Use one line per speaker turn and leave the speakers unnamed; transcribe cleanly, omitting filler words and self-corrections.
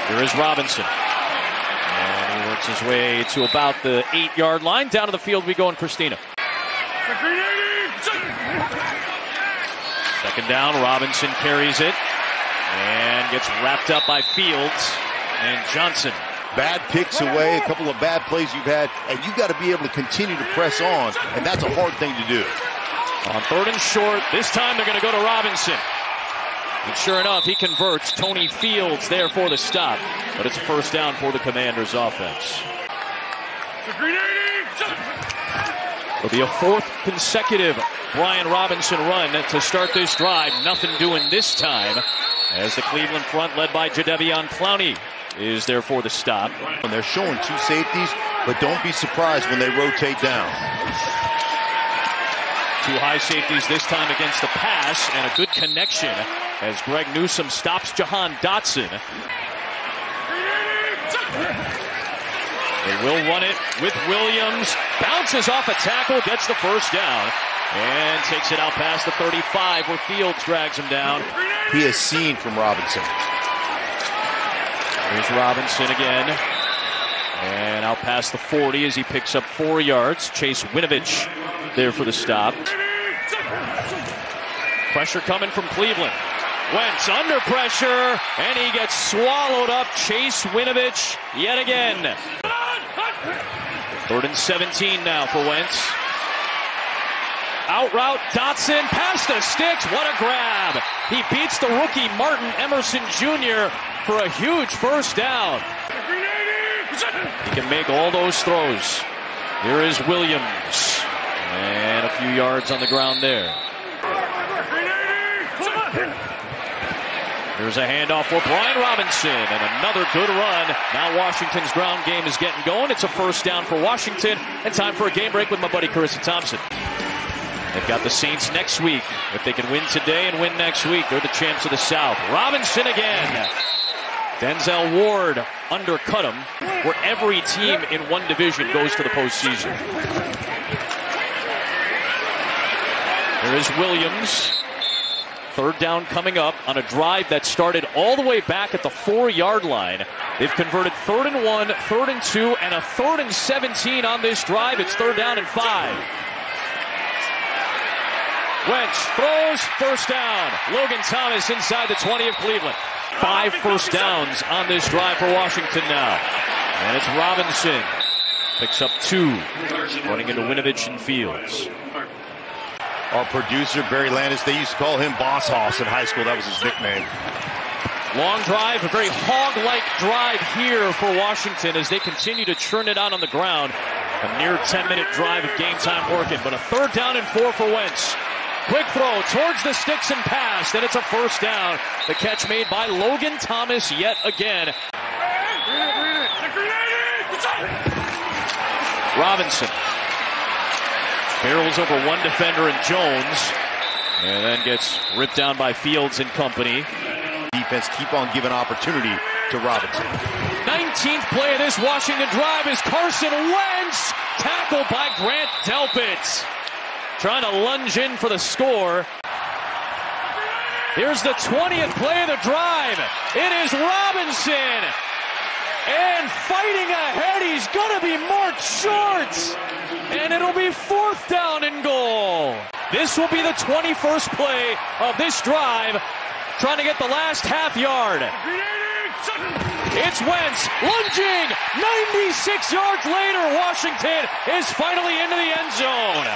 Here is Robinson. And he works his way to about the 8-yard line. Down to the field we go in Christina. Second down, Robinson carries it and gets wrapped up by Fields and Johnson.
Bad picks away, a couple of bad plays you've had, and you've got to be able to continue to press on, and that's a hard thing to do.
On third and short, this time they're going to go to Robinson. And sure enough, he converts. Tony Fields there for the stop, but it's a first down for the Commanders offense. It'll be a fourth consecutive Brian Robinson run to start this drive. Nothing doing this time as the Cleveland front led by Jadeveon Clowney is there for the stop.
And they're showing two safeties, but don't be surprised when they rotate down.
Two high safeties this time against the pass, and a good connection as Greg Newsome stops Jahan Dotson. They will run it with Williams. Bounces off a tackle, gets the first down, and takes it out past the 35 where Fields drags him down.
He has seen from Robinson.
Here's Robinson again. And out past the 40 as he picks up 4 yards. Chase Winovich there for the stop. Pressure coming from Cleveland. Wentz under pressure, and he gets swallowed up. Chase Winovich yet again. 3rd and 17 now for Wentz. Out route, Dotson, past the sticks. What a grab. He beats the rookie Martin Emerson Jr. for a huge first down. He can make all those throws. Here is Williams. And a few yards on the ground there. Here's a handoff for Brian Robinson, and another good run. Now Washington's ground game is getting going. It's a first down for Washington, and time for a game break with my buddy Carissa Thompson. They've got the Saints next week. If they can win today and win next week, they're the champs of the South. Robinson again. Denzel Ward undercut him, where every team in one division goes to the postseason. There is Williams. 3rd down coming up on a drive that started all the way back at the 4-yard line. They've converted 3rd and 1, 3rd and 2, and a 3rd and 17 on this drive. It's 3rd down and 5. Wentz throws, first down. Logan Thomas inside the 20 of Cleveland. 5 first downs on this drive for Washington now. And it's Robinson. Picks up 2. Running into Winovich and Fields.
Our producer, Barry Landis, they used to call him Boss Hoss in high school. That was his nickname.
Long drive, a very hog-like drive here for Washington as they continue to churn it out on the ground. A near 10-minute drive of game time working, but a 3rd down and 4 for Wentz. Quick throw towards the sticks and pass, and it's a first down. The catch made by Logan Thomas yet again. Robinson barrels over one defender in Jones, and then gets ripped down by Fields and company.
Defense keep on giving opportunity to Robinson.
19th play of this Washington drive is Carson Wentz, tackled by Grant Delpit. Trying to lunge in for the score. Here's the 20th play of the drive. It is Robinson. And fighting ahead, he's going to be marked short. And it'll be 4th down and goal. This will be the 21st play of this drive. Trying to get the last half yard. It's Wentz lunging. 96 yards later, Washington is finally into the end zone.